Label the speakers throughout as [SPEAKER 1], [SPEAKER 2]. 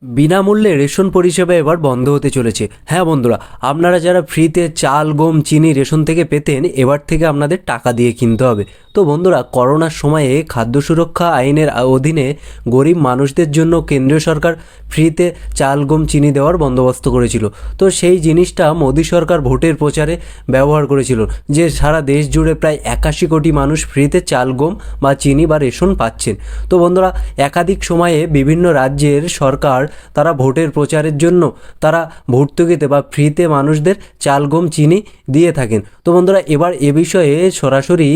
[SPEAKER 1] বিনামূল্যে রেশন পরিষেবা এবার বন্ধ হতে চলেছে। হ্যাঁ বন্ধুরা, আপনারা যারা ফ্রিতে চাল, গম, চিনি রেশন থেকে পেতেন, এবার থেকে আপনাদের টাকা দিয়ে কিনতে হবে। তো বন্ধুরা, করোনার সময়ে খাদ্য সুরক্ষা আইনের অধীনে গরিব মানুষদের জন্য কেন্দ্রীয় সরকার ফ্রিতে চাল, গম, চিনি দেওয়ার বন্দোবস্ত করেছিল। তো সেই জিনিসটা মোদী সরকার ভোটের প্রচারে ব্যবহার করেছিল, যে সারা দেশ জুড়ে প্রায় 81 কোটি মানুষ ফ্রিতে চাল, গম বা চিনি বা রেশন পাচ্ছেন। তো বন্ধুরা, একাধিক সময়ে বিভিন্ন রাজ্যের সরকার তারা ভোটের প্রচারের জন্য তারা ভর্তুকিতে বা ফ্রিতে মানুষদের চাল, গম, চিনি দিয়ে থাকেন। তো বন্ধুরা, এবার এ বিষয়ে সরাসরি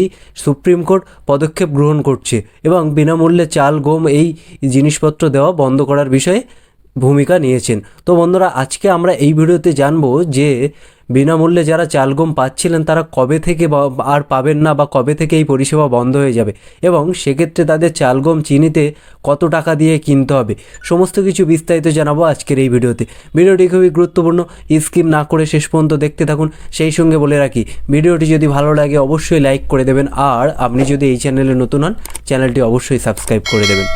[SPEAKER 1] সুপ্রিম কোর্ট পদক্ষেপ গ্রহণ করছে এবং বিনামূল্যে চাল, গম এই জিনিসপত্র দেওয়া বন্ধ করার বিষয়ে ভূমিকা নিয়েছেন। তো বন্ধুরা, আজকে আমরা এই ভিডিওতে জানবো যে বিনামূল্যে যারা চাল, গম পাচ্ছিলেন তারা কবে থেকে আর পাবেন না, বা কবে থেকে এই পরিষেবা বন্ধ হয়ে যাবে, এবং সেক্ষেত্রে তাদের চাল, গম, চিনিতে কত টাকা দিয়ে কিনতে হবে, সমস্ত কিছু বিস্তারিত জানাবো আজকের এই ভিডিওতে। ভিডিওটি খুবই গুরুত্বপূর্ণ, স্কিপ না করে শেষ পর্যন্ত দেখতে থাকুন। সেই সঙ্গে বলে রাখি, ভিডিওটি যদি ভালো লাগে অবশ্যই লাইক করে দেবেন, আর আপনি যদি এই চ্যানেলে নতুন হন চ্যানেলটি অবশ্যই সাবস্ক্রাইব করে দেবেন।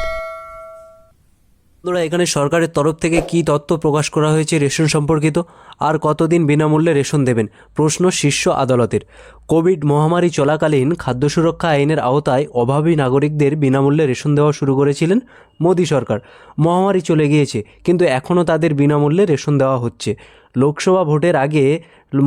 [SPEAKER 1] বন্ধুরা, এখানে সরকারের তরফ থেকে কী তথ্য প্রকাশ করা হয়েছে রেশন সম্পর্কিত, আর কতদিন বিনামূল্যে রেশন দেবেন, প্রশ্ন শীর্ষ আদালতের। কোভিড মহামারী চলাকালীন খাদ্য সুরক্ষা আইনের আওতায় অভাবী নাগরিকদের বিনামূল্যে রেশন দেওয়া শুরু করেছিলেন মোদী সরকার। মহামারী চলে গিয়েছে, কিন্তু এখনও তাদের বিনামূল্যে রেশন দেওয়া হচ্ছে। লোকসভা ভোটের আগে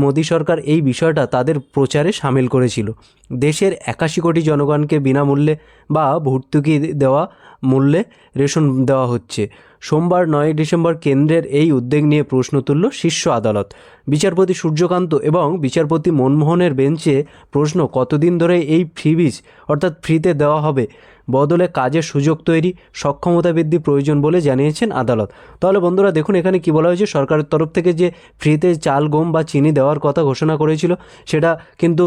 [SPEAKER 1] মোদী সরকার এই বিষয়টা তাদের প্রচারে সামিল করেছিল। দেশের 81 কোটি জনগণকে বিনামূল্যে বা ভর্তুকি দেওয়া মূল্যে রেশন দেওয়া হচ্ছে। সোমবার 9 ডিসেম্বর কেন্দ্রের এই উদ্যোগ নিয়ে প্রশ্ন তুলল শীর্ষ আদালত। বিচারপতি সূর্যকান্ত এবং বিচারপতি মনমোহনের বেঞ্চে প্রশ্ন, কতদিন ধরে এই ফ্রিবিজ অর্থাৎ ফ্রিতে দেওয়া হবে, বদলে কাজের সুযোগ তৈরি, সক্ষমতা বৃদ্ধি প্রয়োজন বলে জানিয়েছেন আদালত। তাহলে বন্ধুরা দেখুন, এখানে কি বলা হয়েছে, সরকারের তরফ থেকে যে ফ্রিতে চাল, গম বা চিনি দেওয়ার কথা ঘোষণা করেছিল, সেটা কিন্তু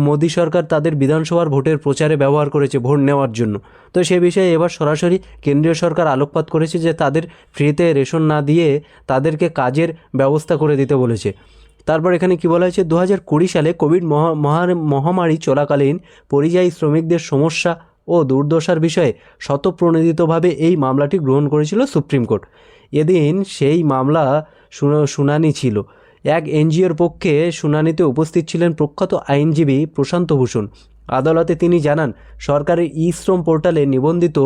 [SPEAKER 1] মোদী সরকার তাদের বিধানসভার ভোটের প্রচারে ব্যবহার করেছে ভোট নেওয়ার জন্য। তো সে বিষয়ে এবার সরাসরি কেন্দ্রীয় সরকার আলোকপাত করেছে যে তাদের ফ্রিতে রেশন না দিয়ে তাদেরকে কাজের ব্যবস্থা করে দিতে বলেছে। তারপর এখানে কি বলা হয়েছে, 2020 সালে কোভিড মহামারী চলাকালীন পরিযায়ী শ্রমিকদের সমস্যা ও দুর্দশার বিষয়ে স্বতঃপ্রণোদিতভাবে এই মামলাটি গ্রহণ করেছিল সুপ্রিম কোর্ট। এদিন সেই মামলা শুনানি ছিল। এক এনজিওর পক্ষে শুনানিতে উপস্থিত ছিলেন প্রখ্যাত আইনজীবী প্রশান্ত ভূষণ। আদালতে তিনি জানান, সরকারের শ্রম পোর্টালে নিবন্ধিত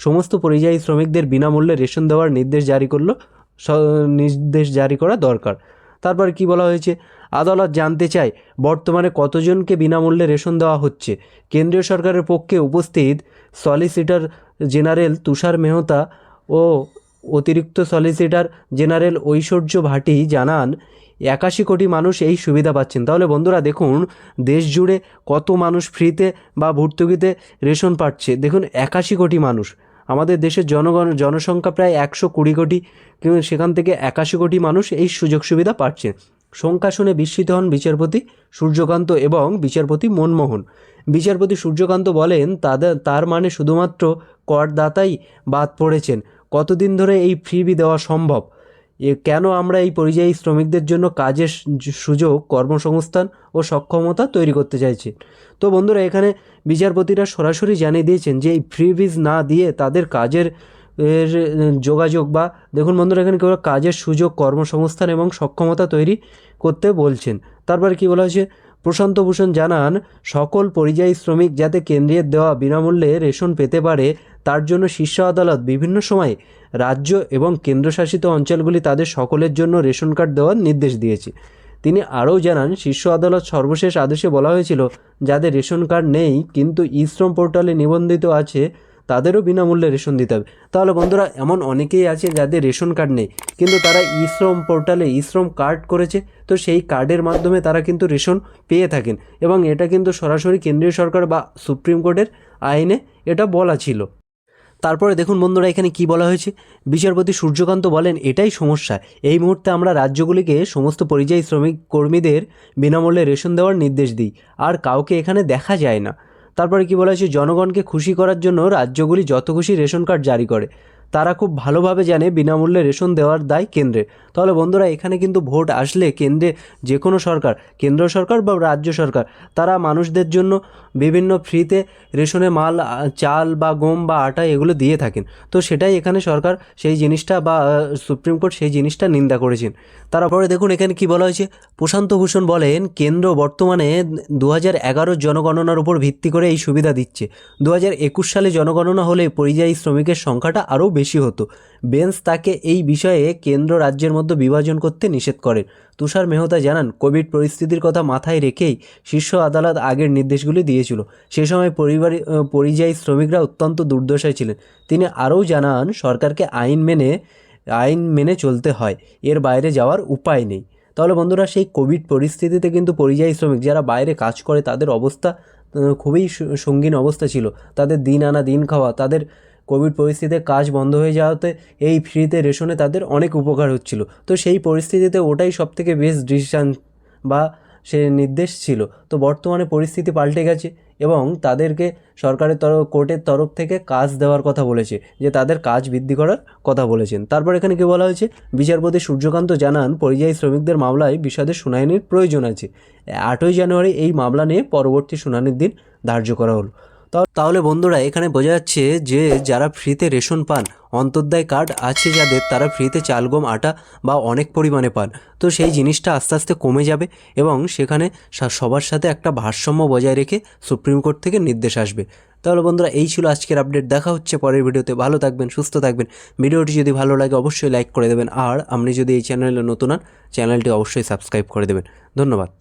[SPEAKER 1] সমস্ত পরিযায়ী শ্রমিকদের বিনামূল্যে রেশন দেওয়ার নির্দেশ জারি করা দরকার। তারপর কি বলা হয়েছে, আদালত জানতে চায় বর্তমানে কতজনকে বিনামূল্যে রেশন দেওয়া হচ্ছে। কেন্দ্রীয় সরকারের পক্ষে উপস্থিত সলিসিটর জেনারেল তুষার মেহতা ও অতিরিক্ত সলিসিটর জেনারেল ঐশ্বর্য ভাটি জানান, 81 কোটি মানুষ এই সুবিধা পাচ্ছেন। তাহলে বন্ধুরা দেখুন, দেশ জুড়ে কত মানুষ ফ্রিতে বা ভর্তুকিতে রেশন পাচ্ছে। দেখুন, 81 কোটি মানুষ। আমাদের দেশের জনসংখ্যা প্রায় 120 কোটি, কিন্তু সেখান থেকে 81 কোটি মানুষ এই সুযোগ সুবিধা পাচ্ছে। সংখ্যা শুনে বিস্মিত হন বিচারপতি সূর্যকান্ত এবং বিচারপতি মনমোহন। বিচারপতি সূর্যকান্ত বলেন, তার মানে শুধুমাত্র করদাতাই বাদ পড়েছেন। কতদিন ধরে এই ফ্রিবি দেওয়া সম্ভব? কেন আমরা এই পরিযায়ী শ্রমিকদের জন্য কাজের সুযোগ, কর্মসংস্থান ও সক্ষমতা তৈরি করতে চাইছি? তো বন্ধুরা, এখানে বিচারপতিরা সরাসরি জানিয়ে দিয়েছেন যে এই ফ্রিবিজ না দিয়ে তাদের কাজের যোগাযোগ, বা দেখুন বন্ধুরা, এখানে কেবল কাজের সুযোগ, কর্মসংস্থান এবং সক্ষমতা তৈরি করতে বলছেন। তারপরে কি বলা হয়েছে, প্রশান্ত ভূষণ জানান, সকল পরিযায়ী শ্রমিক যাতে কেন্দ্রের দেওয়া বিনামূল্যে রেশন পেতে পারে তার জন্য শীর্ষ আদালত বিভিন্ন সময়ে রাজ্য এবং কেন্দ্রশাসিত অঞ্চলগুলি তাদের সকলের জন্য রেশন কার্ড দেওয়ার নির্দেশ দিয়েছে। তিনি আরও জানান, শীর্ষ আদালত সর্বশেষ আদেশে বলা হয়েছিল যাদের রেশন কার্ড নেই কিন্তু শ্রম পোর্টালে নিবন্ধিত আছে তাদেরও বিনামূল্যে রেশন দিতে হবে। তাহলে বন্ধুরা, এমন অনেকেই আছে যাদের রেশন কার্ড নেই, কিন্তু তারা শ্রম পোর্টালে শ্রম কার্ড করেছে, তো সেই কার্ডের মাধ্যমে তারা কিন্তু রেশন পেয়ে থাকেন, এবং এটা কিন্তু সরাসরি কেন্দ্রীয় সরকার বা সুপ্রিম কোর্টের আইনে এটা বলা ছিল। তারপরে দেখুন বন্ধুরা, এখানে কি বলা হয়েছে, বিচারপতি সূর্যকান্ত বলেন, এটাই সমস্যা। এই মুহূর্তে আমরা রাজ্যগুলিকে সমস্ত পরিযায়ী শ্রমিক কর্মীদের বিনামূল্যে রেশন দেওয়ার নির্দেশ দিই, আর কাউকে এখানে দেখা যায় না। তারপরে কি বলা হয়েছে, জনগণকে খুশি করার জন্য রাজ্যগুলি যত খুশি রেশন কার্ড জারি করে। তারা খুব ভালোভাবে জানে বিনামূল্যে রেশন দেওয়ার দায় কেন্দ্রের। তাহলে বন্ধুরা এখানে কিন্তু ভোট আসলে কেন্দ্রে যে কোনো সরকার, কেন্দ্র সরকার বা রাজ্য সরকার, তারা মানুষদের জন্য বিভিন্ন ফ্রিতে রেশনে মাল, চাল বা গম বা আটা এগুলো দিয়ে থাকেন। তো সেটাই এখানে সরকার সেই জিনিসটা বা সুপ্রিম কোর্ট সেই জিনিসটা নিন্দা করেছেন। তারপরে দেখুন এখানে কি বলা হয়েছে। প্রশান্ত ভূষণ বলেন, কেন্দ্র বর্তমানে 2011 জনগণনার উপর ভিত্তি করে এই সুবিধা দিচ্ছে। 2021 সালে জনগণনা হলে পরিযায়ী শ্রমিকের সংখ্যাটা আরও বেশি হতো। বেঞ্চ তাকে এই বিষয়ে কেন্দ্র রাজ্যের মধ্যে বিভাজন করতে নিষেধ করেন। তুষার মেহতা জানান, কোভিড পরিস্থিতির কথা মাথায় রেখেই শীর্ষ আদালত আগের নির্দেশগুলি দিয়েছিল। সে সময় পরিযায়ী শ্রমিকরা অত্যন্ত দুর্দশায় ছিলেন। তিনি আরও জানান, সরকারকে আইন মেনে চলতে হয়, এর বাইরে যাওয়ার উপায় নেই। তাহলে বন্ধুরা সেই কোভিড পরিস্থিতিতে কিন্তু পরিযায়ী শ্রমিক যারা বাইরে কাজ করে তাদের অবস্থা খুবই সঙ্গীন অবস্থা ছিল। তাদের দিন আনা দিন খাওয়া, তাদের কোভিড পরিস্থিতিতে কাজ বন্ধ হয়ে যাওয়াতে এই ফ্রিতে রেশনে তাদের অনেক উপকার হচ্ছিল। তো সেই পরিস্থিতিতে ওটাই সবথেকে বেস্ট ডিসিশান বা সে নির্দেশ ছিল। তো বর্তমানে পরিস্থিতি পাল্টে গেছে এবং তাদেরকে সরকারের কোর্টের তরফ থেকে কাজ দেওয়ার কথা বলেছে, যে তাদের কাজ বৃদ্ধি করার কথা বলেছেন। তারপর এখানে কি বলা হয়েছে, বিচারপতি সূর্যকান্ত জানান, পরিযায়ী শ্রমিকদের মামলায় বিশদে শুনানির প্রয়োজন আছে। 8ই জানুয়ারি এই মামলা নিয়ে পরবর্তী শুনানির দিন ধার্য করা হলো। তাহলে বন্ধুরা এখানে বোঝা যাচ্ছে যে যারা ফ্রিতে রেশন পান, অন্তর্দায় কার্ড আছে যাদের, তারা ফ্রিতে চাল, গম, আটা বা অনেক পরিমাণে পান। তো সেই জিনিসটা আস্তে আস্তে কমে যাবে এবং সেখানে সবার সাথে একটা ভারসাম্য বজায় রেখে সুপ্রিম কোর্ট থেকে নির্দেশ আসবে। তাহলে বন্ধুরা এই ছিল আজকের আপডেট। দেখা হচ্ছে পরের ভিডিওতে। ভালো থাকবেন, সুস্থ থাকবেন। ভিডিওটি যদি ভালো লাগে অবশ্যই লাইক করে দেবেন, আর আপনি যদি এই চ্যানেলে নতুন হন চ্যানেলটি অবশ্যই সাবস্ক্রাইব করে দেবেন। ধন্যবাদ।